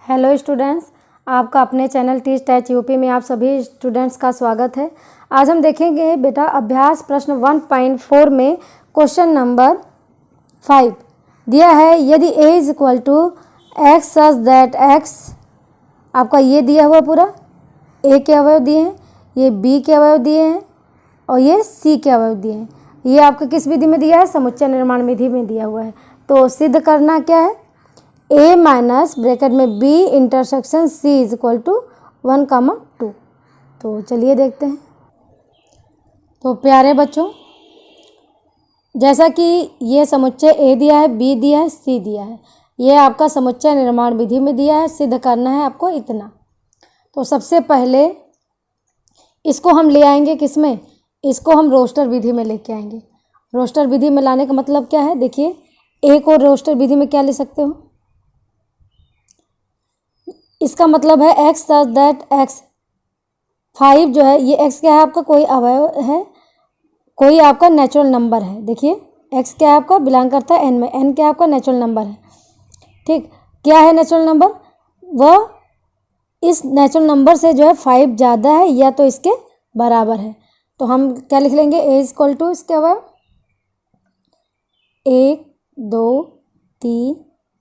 Hello students, आपका अपने channel teach टैच UP में आप सभी स्टूडेंट्स का स्वागत है। आज हम देखेंगे बेटा अभ्यास प्रश्न 1.4 में क्वेश्चन नंबर 5 दिया है। यदि a is equal to x such that x, आपका ये दिया हुआ पूरा a के अवयव दिए हैं, ये b के अवयव दिए हैं और ये c के अवयव दिए हैं। ये आपका किस विधि में दिया है? समुच्चय निर्माण विधि में दिया हुआ है। तो सिद्ध करना क्या है? a माइनस ब्रैकेट में b intersection c is equal to 1,2। तो चलिए देखते हैं। तो प्यारे बच्चों, जैसा कि ये समुच्चय a दिया है, b दिया है, c दिया है, ये आपका समुच्चय निर्माण विधि में दिया है। सिद्ध करना है आपको इतना। तो सबसे पहले इसको हम ले आएंगे किस में? इसको हम रोस्टर विधि में लेके आएंगे। रोस्टर विधि में लाने का मतलब क्या है? देखिए, a को रोस्टर विधि में क्या ले सकते हो? इसका मतलब है x सच दैट x। 5 जो है ये x क्या है? आपका कोई अवयव है, कोई आपका नेचुरल नंबर है। देखिए x क्या है? आपका बिलोंग करता है n में। n क्या है? आपका नेचुरल नंबर है। ठीक, क्या है नेचुरल नंबर? वह इस नेचुरल नंबर से जो है 5 ज़्यादा है या तो इसके बराबर है। तो हम क्या लिख लेंगे? a इज इक्वल टू इसके अवयव 1, 2, 3,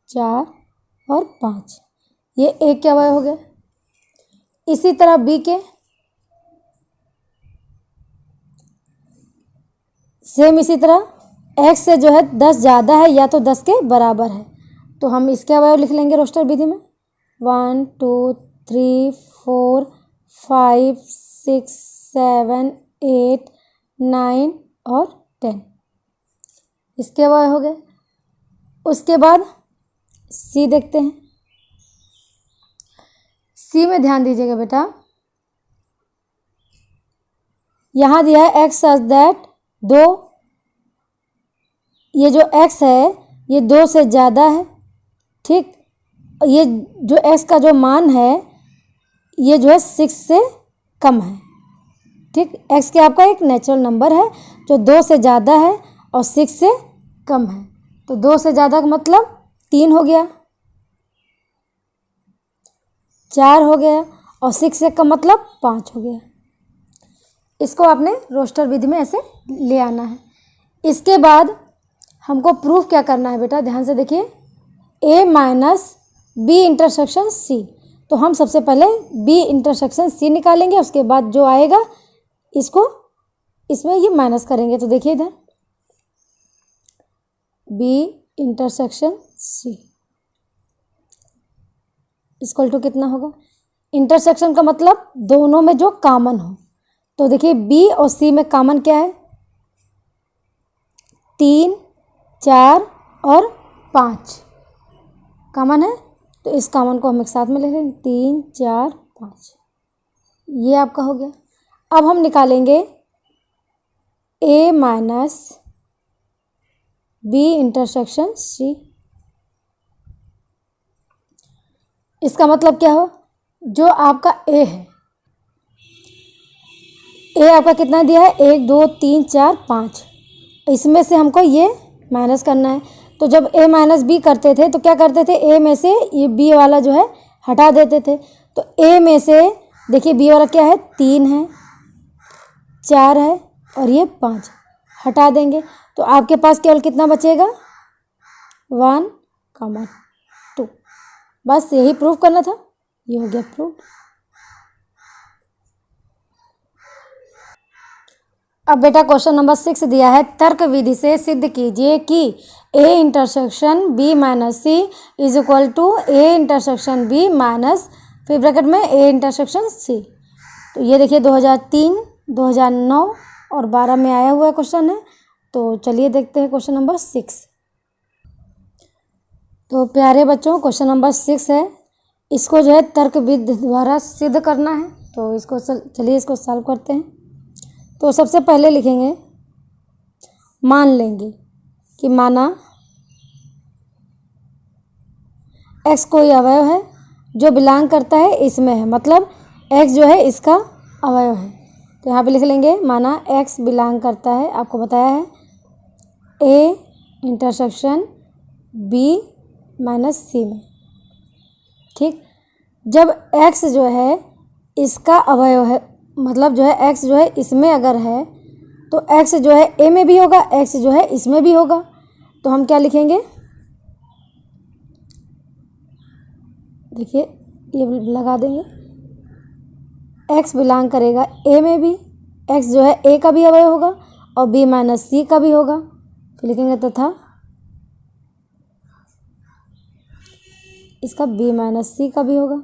4 और 5। ये a के अवयव हो गए। इसी तरह b के सेम इसी तरह x से जो है 10 ज़्यादा है या तो 10 के बराबर है। तो हम इसके अवयव लिख लेंगे रोस्टर विधि में 1, 2, 3, 4, 5, 6, 7, 8, 9 और 10। इसके अवयव हो गए। उसके बाद c देखते हैं। c में ध्यान दीजिएगा बेटा, यहाँ दिया है x सच दैट 2। ये जो x है ये 2 से ज़्यादा है। ठीक, ये जो x का जो मान है ये जो है 6 से कम है। ठीक, x क्या आपका एक नेचुरल नंबर है जो 2 से ज़्यादा है और 6 से कम है। तो 2 से ज़्यादा का मतलब 3 हो गया, 4 हो गया और 6 से कम मतलब 5 हो गया। इसको आपने रोस्टर विधि में ऐसे ले आना है। इसके बाद हमको प्रूफ क्या करना है बेटा? ध्यान से देखिए, a minus b intersection c। तो हम सबसे पहले b इंटरसेक्शन c निकालेंगे, उसके बाद जो आएगा इसको इसमें ये माइनस करेंगे। तो देखिए इधर b intersection c equal to कितना होगा? इंटरसेक्शन का मतलब दोनों में जो कॉमन हो। तो देखिए b और c में कॉमन क्या है? 3, 4 और 5 कॉमन है। तो इस कॉमन को हम एक साथ में ले लेंगे 3, 4, 5। ये आपका हो गया। अब हम निकालेंगे a minus b intersection c। इसका मतलब क्या हो? जो आपका a है, a आपका कितना दिया है? 1, 2, 3, 4, 5। इसमें से हमको ये माइनस करना है। तो जब a माइनस बी करते थे तो क्या करते थे? a में से ये b वाला जो है हटा देते थे। तो a में से देखिए b वाला क्या है? 3 है, 4 है और ये 5 हटा देंगे। तो आपके पास केवल कितना बचेगा? 1, 2। बस यही प्रूफ करना था। ये हो गया प्रूफ। अब बेटा क्वेश्चन नंबर 6 दिया है। तर्क विधि से सिद्ध कीजिए कि a intersection b minus c is equal to a intersection b minus फिर ब्रैकेट में a इंटरसेक्शन c। तो ये देखिए 2003, 2009 और 12 में आया हुआ क्वेश्चन है। तो चलिए देखते हैं क्वेश्चन नंबर 6। तो प्यारे बच्चों, क्वेश्चन नंबर 6 है। इसको जो है तर्क विधि द्वारा सिद्ध करना है। तो इसको चलिए इसको सॉल्व करते हैं। तो सबसे पहले लिखेंगे, मान लेंगे कि माना x कोई अवयव है जो बिलोंग करता है इसमें है, मतलब x जो है इसका अवयव है। तो यहाँ पे लिख लेंगे माना x बिलोंग करता है, आपको बताया है a intersection b minus c में। ठीक, जब x जो है इसका अवयव है, मतलब जो है x जो है इसमें अगर है तो x जो है a में भी होगा, x जो है इसमें भी होगा। तो हम क्या लिखेंगे, देखिए ये लगा देंगे, x बिलोंग करेगा a में भी, x जो है a का भी अवयव होगा और b माइनस c का भी होगा। फिर लिखेंगे तथा इसका b माइनस c का भी होगा।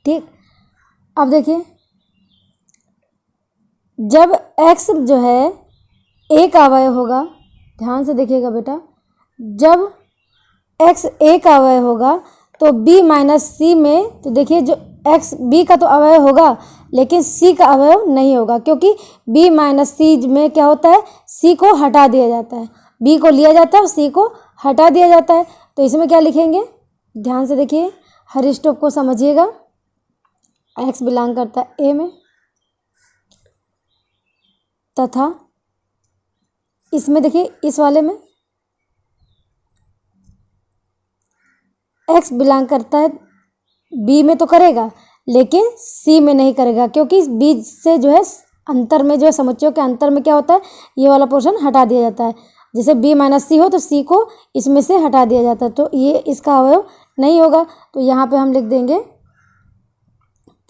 ठीक, अब देखिए जब x जो है a का अवयव होगा, ध्यान से देखिएगा बेटा, जब x a का अवयव होगा तो b माइनस c में, तो देखिए जो x b का तो अवयव होगा लेकिन c का अवयव नहीं होगा, क्योंकि b माइनस c में क्या होता है, c को हटा दिया जाता है, b को लिया जाता है और c को हटा दिया जाता है। तो इसमें क्या लिखेंगे, ध्यान से देखिए, हर स्टेप को समझिएगा। x बिलोंग करता है a में, तथा इसमें देखिए इस वाले में x बिलोंग करता है b में तो करेगा लेकिन c में नहीं करेगा, क्योंकि b से जो है अंतर में, जो है समुच्चयों के अंतर में क्या होता है, ये वाला पोर्शन हटा दिया जाता है। जैसे b माइनस सी हो तो c को इसमें से हटा दिया जाता है, तो ये इसका अवयव नहीं होगा। तो यहाँ पे हम लिख देंगे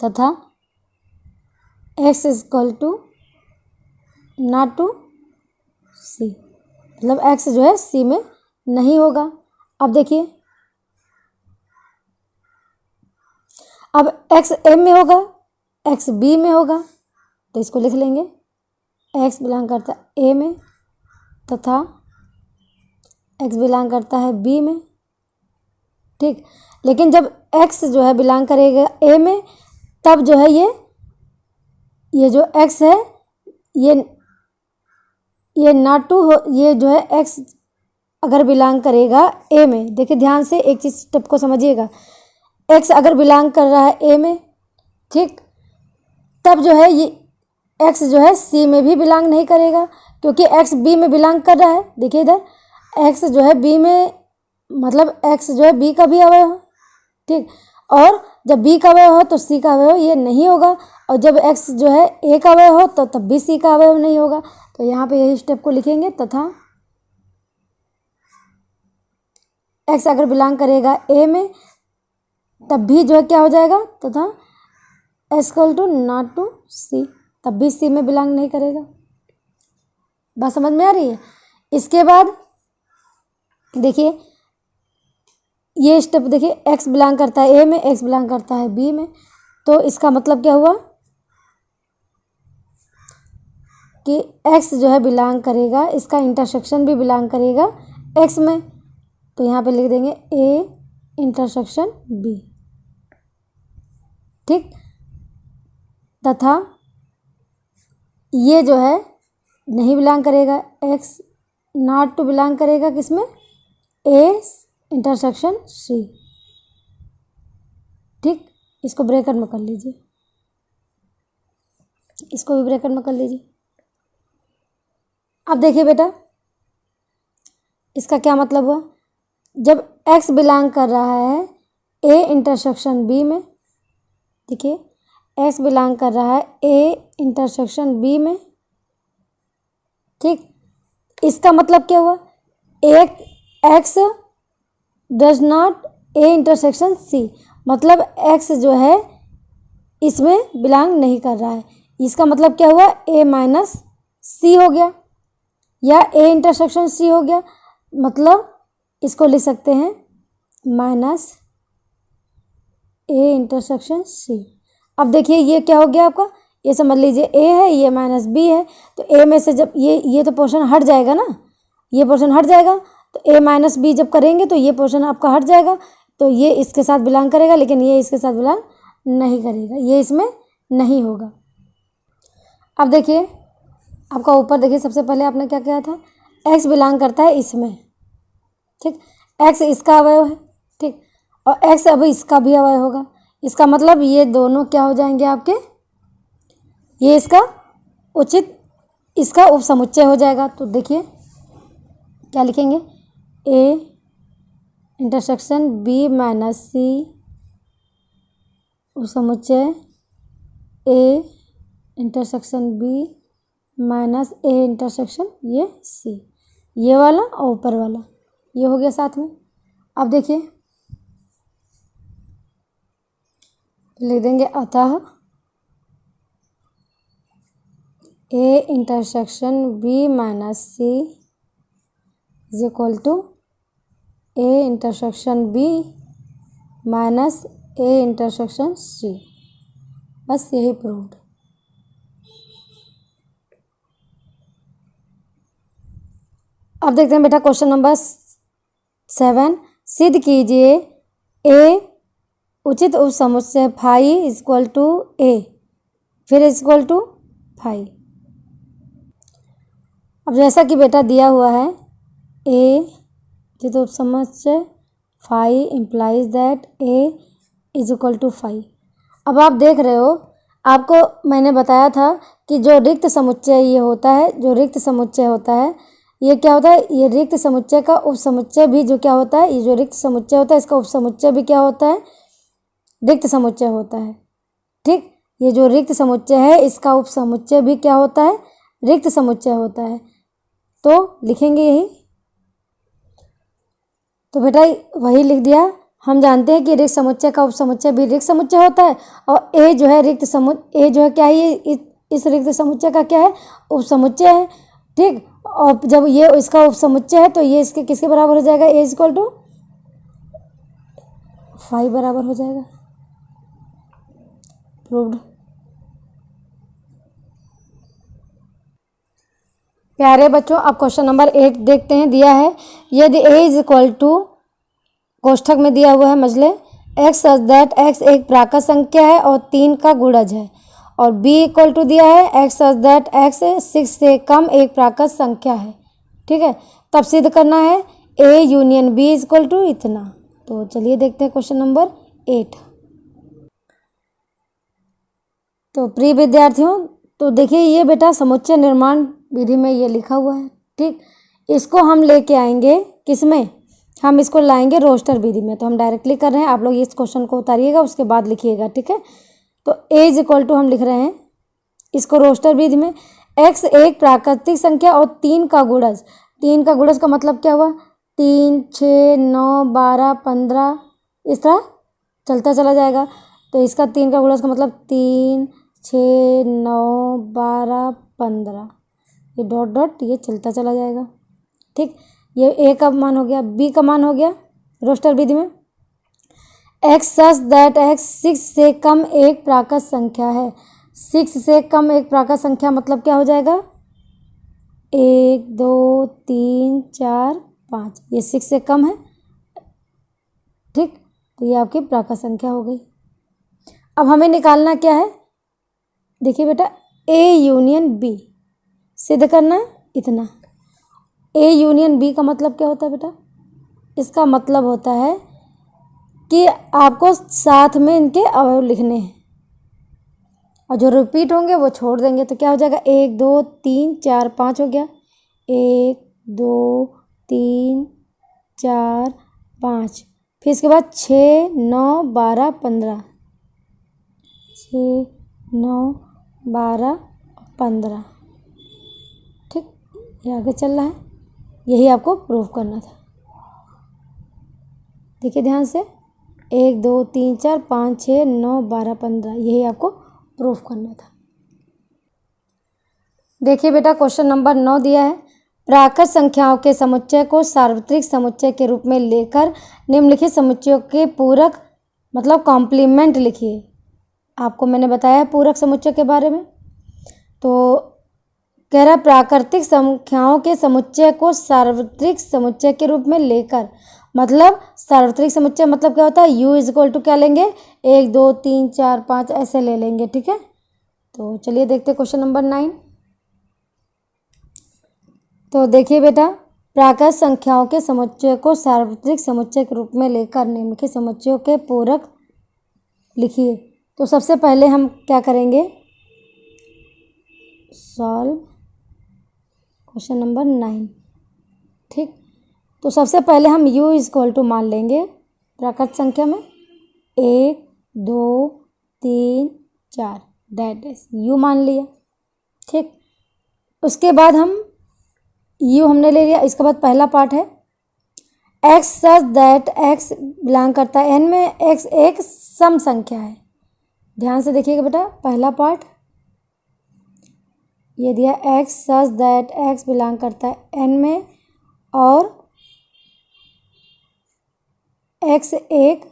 तथा x is equal to not to c, मतलब x जो है c में नहीं होगा। अब देखिए, अब x m में होगा, x b में होगा, तो इसको लिख लेंगे x बिलोंग करता है a में तथा x बिलोंग करता है b में। ठीक, लेकिन जब x जो है बिलोंग करेगा a में, तब जो है ये जो x है ये नॉट टू हो, ये जो है x अगर बिलोंग करेगा a में, देखिए ध्यान से एक चीज स्टेप को समझिएगा, x अगर बिलोंग कर रहा है a में, ठीक, तब जो है ये x जो है c में भी बिलोंग नहीं करेगा, क्योंकि x b में बिलोंग कर रहा है। देखिए इधर x जो है b में, मतलब x जो है b का भी अवयव है। ठीक, और जब b का अवयव हो तो c का अवयव ये नहीं होगा, और जब x जो है a का अवयव हो तो तब भी c का अवयव नहीं होगा। तो यहाँ पे यही स्टेप को लिखेंगे तथा x अगर बिलोंग करेगा a में, तब भी जो है क्या हो जाएगा, तथा equal to not to c, तब भी c में बिलोंग नहीं करेगा। बात समझ में आ रही है। इसके बाद देखिए ये स्टेप, देखिए x बिलोंग करता है a में, x बिलोंग करता है b में, तो इसका मतलब क्या हुआ कि x जो है बिलोंग करेगा, इसका इंटरसेक्शन भी बिलोंग करेगा x में, तो यहाँ पे लिख देंगे a इंटरसेक्शन b। ठीक, तथा ये जो है नहीं बिलोंग करेगा, x नॉट टू बिलोंग करेगा किसमें, a इंटरसेक्शन c। ठीक, इसको ब्रैकेट में कर लीजिए, इसको भी ब्रैकेट में कर लीजिए। अब देखिए बेटा इसका क्या मतलब हुआ, जब x बिलोंग कर रहा है a इंटरसेक्शन b में, देखिए x बिलोंग कर रहा है a इंटरसेक्शन b में। ठीक, इसका मतलब क्या हुआ, एक x does not a intersection c, मतलब x जो है इसमें बिलोंग नहीं कर रहा है। इसका मतलब क्या हुआ, a माइनस c हो गया या a इंटरसेक्शन c हो गया, मतलब इसको लिख सकते हैं माइनस a इंटरसेक्शन c। अब देखिए ये क्या हो गया आपका, ये समझ लीजिए a है, ये माइनस b है, तो a में से जब ये तो पोर्शन हट जाएगा ना, ये पोर्शन हट जाएगा, तो a माइनस b जब करेंगे तो ये पोर्शन आपका हट जाएगा, तो ये इसके साथ बिलोंग करेगा, लेकिन ये इसके साथ बिलोंग नहीं करेगा, ये इसमें नहीं होगा। अब देखिए आपका ऊपर देखिए, सबसे पहले आपने क्या किया था, x बिलोंग करता है इसमें, ठीक, x इसका अवयव है, ठीक, और x अब इसका भी अवयव होगा। इसका मतलब ये दोनों क्या हो जाएंगे आपके, ये इसका उचित, इसका उपसमुच्चय हो जाएगा। तो देखिए क्या लिखेंगे, a intersection b minus c उपसमुच्चय A intersection B minus A intersection ये सी, ये वाला और ऊपर वाला ये हो गया साथ में। अब देखिए लिख देंगे अतः A intersection B minus C is equal to A intersection B minus A intersection C. बस यही प्रूव्ड। अब देखते हैं बेटा क्वेश्चन नंबर 7। सिद्ध कीजिए ए उचित उपसमुच्चय फाई इज इक्वल टू ए फिर इज इक्वल टू फाई। अब जैसा कि बेटा दिया हुआ है ए उचित उपसमुच्चय phi implies that A is equal to phi. अब आप देख रहे हो, आपको मैंने बताया था कि जो रिक्त समुच्चय ये होता है, जो रिक्त समुच्चय होता है ये क्या होता है, ये रिक्त समुच्चय का उपसमुच्चय भी जो क्या होता है, ये जो रिक्त समुच्चय होता है इसका उपसमुच्चय भी क्या होता है, रिक्त समुच्चय होता है। ठीक, ये जो रिक्त समुच्चय है इसका उपसमुच्चय भी क्या होता है, रिक्त समुच्चय होता है। तो लिखेंगे यही, तो बेटा वही लिख दिया। हम जानते हैं कि रिक्त समुच्चय का उपसमुच्चय भी रिक्त समुच्चय होता है और ए जो है ए जो है क्या है, ये इस रिक्त समुच्चय का क्या है, उपसमुच्चय है। ठीक, और जब ये इसका उपसमुच्चय है तो ये इसके किसके बराबर हो जाएगा, ए इक्वल टू फाइव बराबर हो जाएगा। प्रूव्ड। प्यारे बच्चों अब क्वेश्चन नंबर 8 देखते हैं। दिया है यदि ए इज इक्वल टू, कोष्ठक में दिया हुआ है मजले, एक्स सच दैट एक्स एक प्राकृत संख्या है और 3 का गुणज है, और बी इक्वल टू दिया है एक्स सच दैट एक्स 6 से कम एक प्राकृत संख्या है। ठीक है, तब सिद्ध करना है A union B is equal to इतना। तो चलिए देखते हैं क्वेश्चन नंबर 8। तो प्रिय विद्यार्थियों, तो देखिए ये बेटा समुच्चय निर्माण विधि में ये लिखा हुआ है। ठीक, इसको हम लेके आएंगे किसमें, हम इसको लाएंगे रोस्टर विधि में। तो हम डायरेक्टली कर रहे हैं, आप लोग इस क्वेश्चन को उतारिएगा उसके बाद लिखिएगा। ठीक है, तो ए इज इक्वल टू हम लिख रहे हैं इसको रोस्टर विधि में, एक्स एक प्राकृतिक संख्या और 3 का गुणज। 3 का गुणज का मतलब क्या हुआ, 3, 6, 9, 12, 15 इस तरह चलता चला जाएगा। तो इसका 3 का गुणज का मतलब 3, 6, 9, 12, 15 ये डॉट डॉट ये चलता चला जाएगा। ठीक, ये ए का मान हो गया, बी का मान हो गया रोस्टर विधि में, एक्स सच दैट एक्स 6 से कम एक प्राकृत संख्या है। 6 से कम एक प्राकृत संख्या मतलब क्या हो जाएगा, 1, 2, 3, 4, 5 ये 6 से कम है। ठीक, तो ये आपकी प्राकृत संख्या हो गई। अब हमें निकालना क्या है, देखिए बेटा ए यूनियन बी सिद्ध करना है इतना। ए यूनियन बी का मतलब क्या होता है बेटा, इसका मतलब होता है कि आपको साथ में इनके अवयव लिखने हैं और जो रिपीट होंगे वो छोड़ देंगे। तो क्या हो जाएगा, 1, 2, 3, 4, 5 हो गया, 1, 2, 3, 4, 5 फिर इसके बाद 6, 9, 12, 15 6, 9, 12, 15। ठीक, ये आगे चल रहा है, यही आपको प्रूफ करना था। देखिए ध्यान से, 1, 2, 3, 4, 5, 6, 9, 12, 15 यही आपको प्रूफ करना था। देखिए बेटा क्वेश्चन नंबर 9 दिया है, प्राकृत संख्याओं के समुच्चय को सार्वत्रिक समुच्चय के रूप में लेकर निम्नलिखित समुच्चयों के पूरक मतलब कॉम्प्लीमेंट लिखिए। आपको मैंने बताया पूरक समुच्चय के बारे में। तो कह रहा प्राकृतिक संख्याओं के समुच्चय को सार्वत्रिक समुच्चय के रूप में लेकर, मतलब सार्वत्रिक समुच्चय मतलब क्या होता है, u इज इक्वल टू क्या लेंगे, 1, 2, 3, 4, 5 ऐसे ले लेंगे। ठीक है, तो चलिए देखते हैं क्वेश्चन नंबर 9। तो देखिए बेटा प्राकृत संख्याओं के समुच्चय को सार्वत्रिक समुच्चय के रूप में लेकर निम्नलिखित समुच्चयों के पूरक लिखिए। तो सबसे पहले हम क्या करेंगे, सॉल्व क्वेश्चन नंबर 9। ठीक, तो सबसे पहले हम u इज इक्वल टू मान लेंगे प्राकृत संख्या में 1, 2, 3 4 डैट डैश u मान लिया। ठीक, उसके बाद हम u हमने ले लिया। इसके बाद पहला पार्ट है x such that x belong करता है n में, x एक सम संख्या है। ध्यान से देखिएगा बेटा, पहला पार्ट ये दिया x such that x belong करता है n में और x एक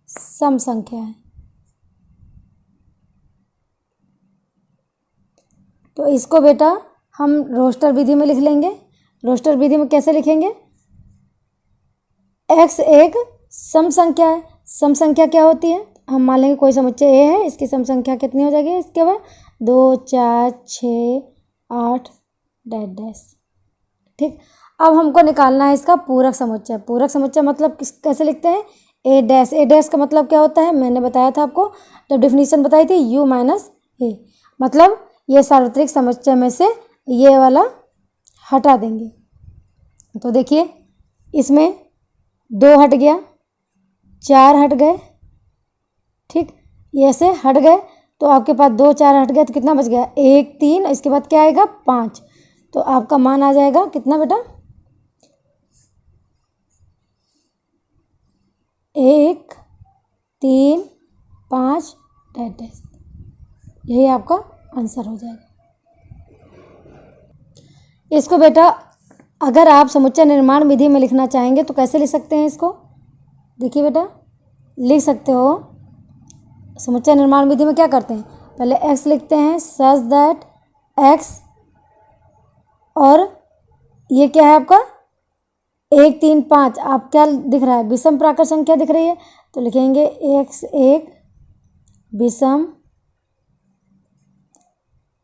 सम संख्या है। तो इसको बेटा हम रोस्टर विधि में लिख लेंगे। रोस्टर विधि में कैसे लिखेंगे? x एक सम संख्या है। सम संख्या क्या होती है? हम मान लेंगे कोई समुच्चय a है, इसकी सम संख्या कितनी हो जाएगी? इसके बाद 2 4 6 8 डैश डैश। ठीक, अब हमको निकालना है इसका पूरक समुच्चय। पूरक समुच्चय मतलब कैसे लिखते हैं? a dash. a डैश का मतलब क्या होता है? मैंने बताया था आपको जब डेफिनेशन बताई थी, u माइनस a, मतलब ये सार्वत्रिक समुच्चय में से ये वाला हटा देंगे। तो देखिए इसमें 2 हट गया, 4 हट गए। ठीक, ये से हट गए तो आपके पास 2 4 हट गए तो कितना बच गया? 1 3, इसके बाद क्या आएगा? 5। तो आपका मान आ जाएगा कितना बेटा? 1 3 5 डैश डैश। यही आपका आंसर हो जाएगा। इसको बेटा अगर आप समुच्चय निर्माण विधि में लिखना चाहेंगे तो कैसे लिख सकते हैं इसको? देखिए बेटा, लिख सकते हो समुच्चय निर्माण विधि में क्या करते हैं? पहले x लिखते हैं सच दैट x, और ये क्या है आपका? 1 3 5। आप क्या दिख रहा है? विषम प्राकृत संख्या दिख रही है, तो लिखेंगे x एक विषम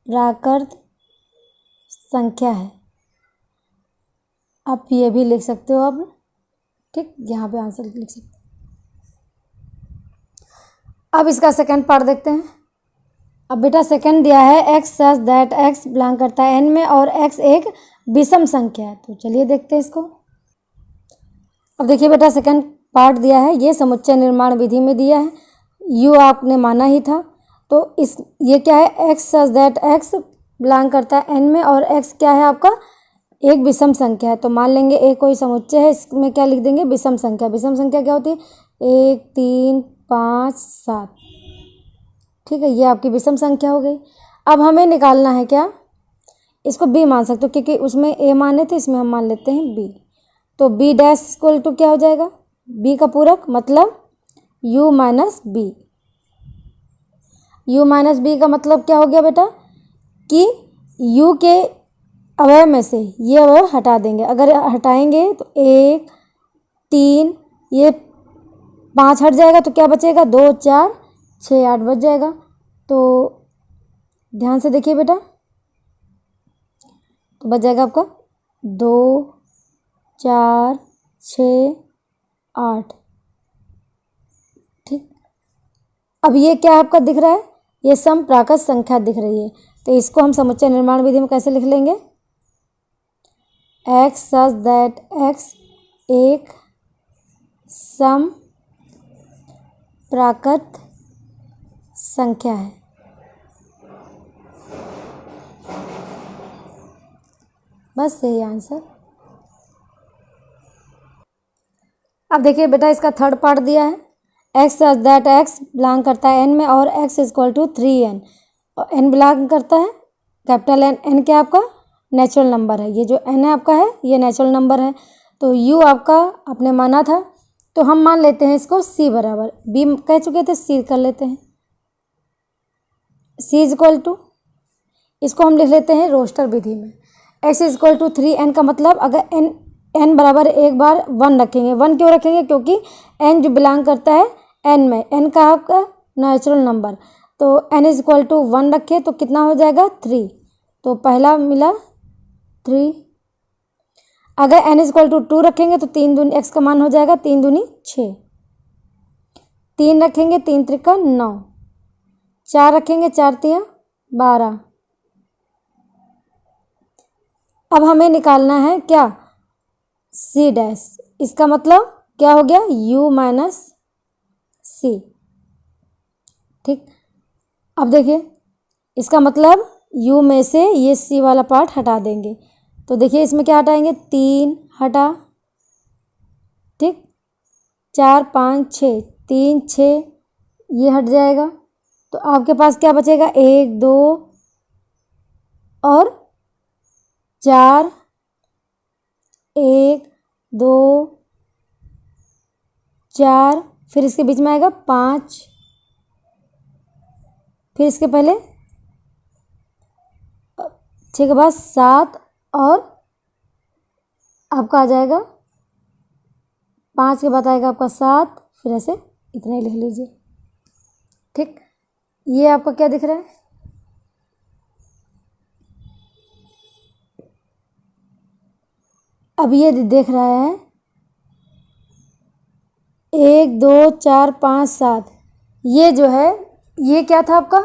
प्राकृत संख्या है। आप ये भी लिख सकते हो आप। ठीक, यहाँ पे आंसर लिख सकते हो। अब इसका सेकंड पार्ट देखते हैं। अब बेटा सेकंड दिया है x such that x belong करता है n में और x एक विषम संख्या है। तो चलिए देखते हैं इसको। अब देखिए बेटा सेकंड पार्ट दिया है, ये समुच्चय निर्माण विधि में दिया है, u आपने माना ही था। तो इस ये क्या है? x such that x belong करता है n में और x क्या है आपका? एक विषम संख्या है। तो मान लेंगे एक कोई समुच्चय है, इसमें क्या लिख देंगे? विषम संख्या। विषम संख्या क्या होती है? 1 3 5 7। ठीक है, ये आपकी विषम संख्या हो गई। अब हमें निकालना है क्या? इसको b मान सकते हो क्योंकि उसमें a माने थे, इसमें हम मान लेते हैं b। तो b डैश इक्वल टू क्या हो जाएगा? b का पूरक मतलब u minus b। u minus b का मतलब क्या हो गया बेटा? कि u के अवयव में से ये अवयव हटा देंगे। अगर हटाएंगे तो 1 3, ये 5 हट जाएगा तो क्या बचेगा? 2 4 6 8 बच जाएगा। तो ध्यान से देखिए बेटा, तो बच जाएगा आपका 2 4 6 8। ठीक, अब ये क्या आपका दिख रहा है? ये सम प्राकृत संख्या दिख रही है। तो इसको हम समुच्चय निर्माण विधि में कैसे लिख लेंगे? x सच दैट x एक सम प्राकृत संख्या है। बस यही आंसर। अब देखिए बेटा इसका थर्ड पार्ट दिया है, x such that x belong करता है n में और x इक्वल टू 3n। और n बिलोंग करता है कैपिटल N। n क्या आपका? नेचुरल नंबर है। ये जो n है आपका है, ये नेचुरल नंबर है। तो u आपका आपने माना था, तो हम मान लेते हैं इसको c बराबर b कह चुके थे, c कर लेते हैं। c इक्वल टू, इसको हम लिख लेते हैं रोस्टर विधि में। x इक्वल टू 3n का मतलब अगर n बराबर एक बार 1 रखेंगे। 1 क्यों रखेंगे? क्योंकि n जो बिलोंग करता है n में, n का आपका नेचुरल नंबर। तो n इक्वल टू 1 रखे तो कितना हो जाएगा? 3। तो पहला मिला 3। अगर n इक्वल टू 2 रखेंगे तो 3 दूनी x का मान हो जाएगा 3 दूनी 6। 3 रखेंगे 3 त्रिका 9। 4 रखेंगे 4 तिया 12। अब हमें निकालना है क्या? c dash. इसका मतलब क्या हो गया? u minus c। ठीक, अब देखिए इसका मतलब u में से ये c वाला पार्ट हटा देंगे, तो देखिए इसमें क्या हटाएंगे, 3 हटा, ठीक, 4 5 6, 3 6 ये हट जाएगा, तो आपके पास क्या बचेगा, 1 2 और 4, 1 2 4, फिर इसके बीच में आएगा 5, फिर इसके पहले 6 के बाद 7 और आपका आ जाएगा 5 के बाद आएगा आपका 7, फिर ऐसे इतना ही लिख लीजिए। ठीक, ये आपका क्या दिख रहा है, अब ये देख रहा है 1 2 4 5 7, ये जो है ये क्या था आपका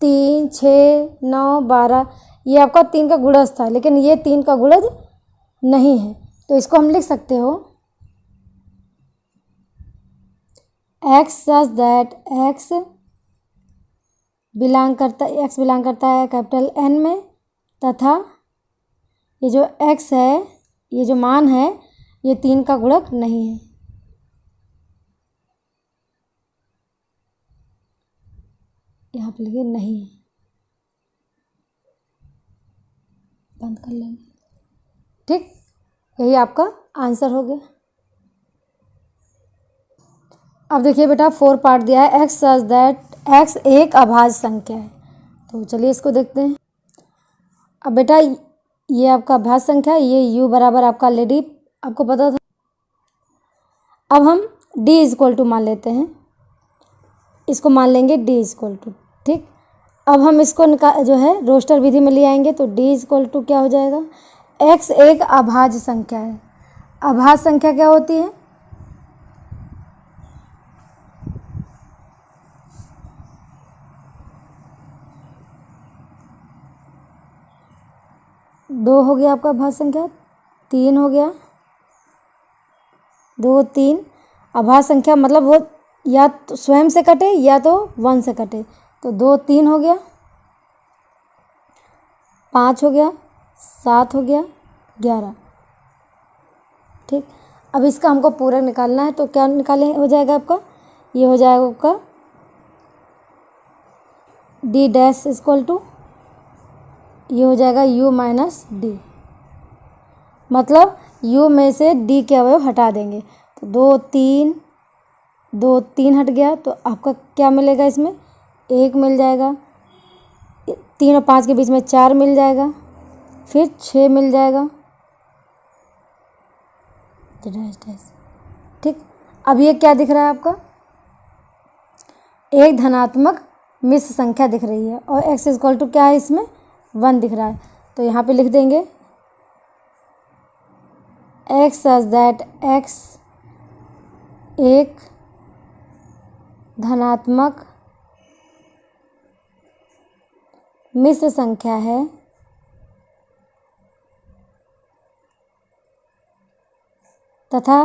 3 6 9 12, ये आपका 3 का गुणज था, लेकिन ये 3 का गुणज नहीं है, तो इसको हम लिख सकते हो x such that x belong करता है कैपिटल N में, तथा ये जो x है, ये जो मान है, ये 3 का गुणक नहीं है। यहाँ पे लिखिए नहीं है, बंद कर लेंगे। ठीक, यही आपका आंसर हो गया। अब देखिए बेटा 4 पार्ट दिया है, x सच दैट x एक अभाज्य संख्या है, तो चलिए इसको देखते हैं। अब बेटा ये आपका अभाज्य संख्या है, ये u बराबर आपका ऑलरेडी आपको पता था। अब हम d इक्वल टू मान लेते हैं, इसको मान लेंगे d इक्वल टू। ठीक, अब हम इसको जो है रोस्टर विधि में ले आएंगे, तो d इक्वल टू क्या हो जाएगा, x एक अभाज्य संख्या है। अभाज्य संख्या क्या होती है, दो हो गया आपका अभाज्य संख्या, 3 हो गया, 2 3, अभाज्य संख्या मतलब वो या तो स्वयं से कटे या तो 1 से कटे, तो 2 3 हो गया, 5 हो गया, 7 हो गया, 11। ठीक, अब इसका हमको पूरक निकालना है, तो क्या निकालें हो जाएगा आपका, ये हो जाएगा आपका d डैश इक्वल टू, ये हो जाएगा u माइनस डी, मतलब u में से d के अवयव हटा देंगे, तो 2 3 हट गया, तो आपका क्या मिलेगा, इसमें 1 मिल जाएगा, 3 और 5 के बीच में 4 मिल जाएगा, फिर 6 मिल जाएगा। ठीक, अब ये क्या दिख रहा है आपका, एक धनात्मक मिश्र संख्या दिख रही है, और x इक्वल टू क्या है, इसमें 1 दिख रहा है, तो यहाँ पे लिख देंगे x सच दैट x एक धनात्मक मिश्र संख्या है, तथा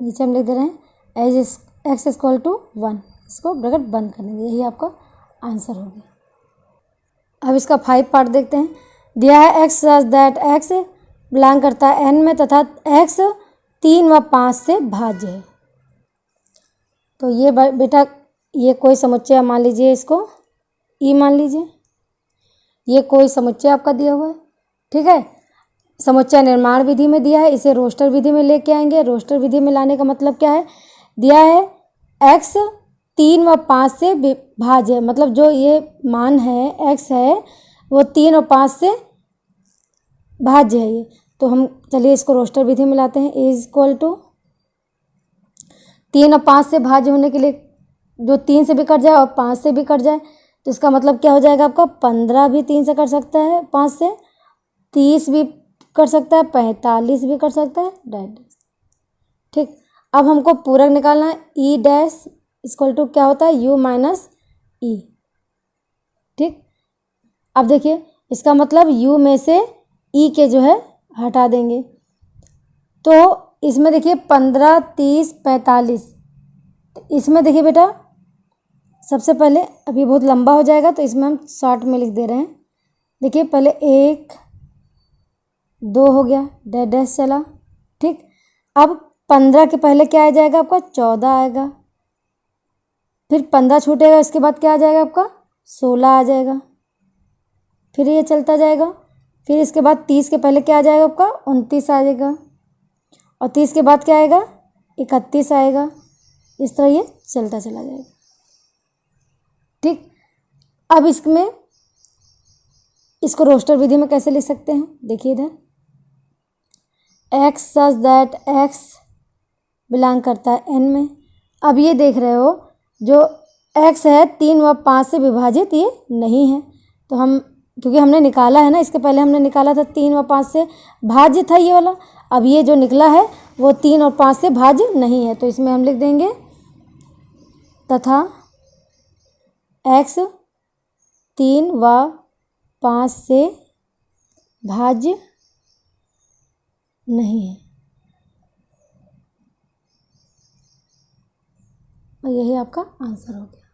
नीचे हम लिख दे रहे हैं एज x इक्वल टू 1, इसको ब्रैकेट बंद कर देंगे, यही आपका आंसर हो गया। अब इसका 5 पार्ट देखते हैं, दिया है x such that x belong करता है n में, तथा x 3 व 5 से भाज्य है। तो ये बेटा ये कोई समुच्चय मान लीजिए, इसको e मान लीजिए, ये कोई समुच्चय आपका दिया हुआ है। ठीक है, समुच्चय निर्माण विधि में दिया है, इसे रोस्टर विधि में लेके आएंगे। रोस्टर विधि में लाने का मतलब क्या है, दिया है x 3 व 5 से भाज्य है, मतलब जो ये मान है x है वो 3 और 5 से भाज्य है ये, तो हम चलिए इसको रोस्टर विधि में लाते हैं। इज इक्वल टू 3 और 5 से भाज्य होने के लिए जो 3 से भी कट जाए और 5 से भी कट जाए, तो इसका मतलब क्या हो जाएगा आपका, 15 भी 3 से कट सकता है, 5 से 30 भी कर सकता है, 45 भी कर सकता है, डैश। ठीक, अब हमको पूरक निकालना है, ई डैश इक्वल टू क्या होता है, u माइनस ई। ठीक, अब देखिए इसका मतलब u में से e के जो है हटा देंगे, तो इसमें देखिए 15 30 45, इसमें देखिए बेटा सबसे पहले अभी बहुत लंबा हो जाएगा तो इसमें हम शॉर्ट में लिख दे रहे हैं। देखिए पहले 1 2 हो गया, डैश डैश चला, ठीक। अब 15 के पहले क्या आ जाएगा आपका 14 आएगा, फिर 15 छूटेगा, इसके बाद क्या आ जाएगा आपका 16 आ जाएगा, फिर ये चलता जाएगा। फिर इसके बाद 30 के पहले क्या आ जाएगा आपका 29 आ जाएगा, और 30 के बाद क्या आएगा 31 आएगा। इस तरह ये चलता चला जाएगा, ठीक। अब इसमें इसको रोस्टर विधि में कैसे लिख सकते हैं, देखिए इधर x such that x belong करता है n में। अब ये देख रहे हो जो x है 3 व 5 से विभाजित ये नहीं है, तो हम क्योंकि हमने निकाला है ना, इसके पहले हमने निकाला था 3 व 5 से भाज्य था ये वाला। अब ये जो निकला है वो 3 और 5 से भाज्य नहीं है, तो इसमें हम लिख देंगे तथा x 3 व 5 से भाज्य नहीं है, और यही आपका आंसर हो गया।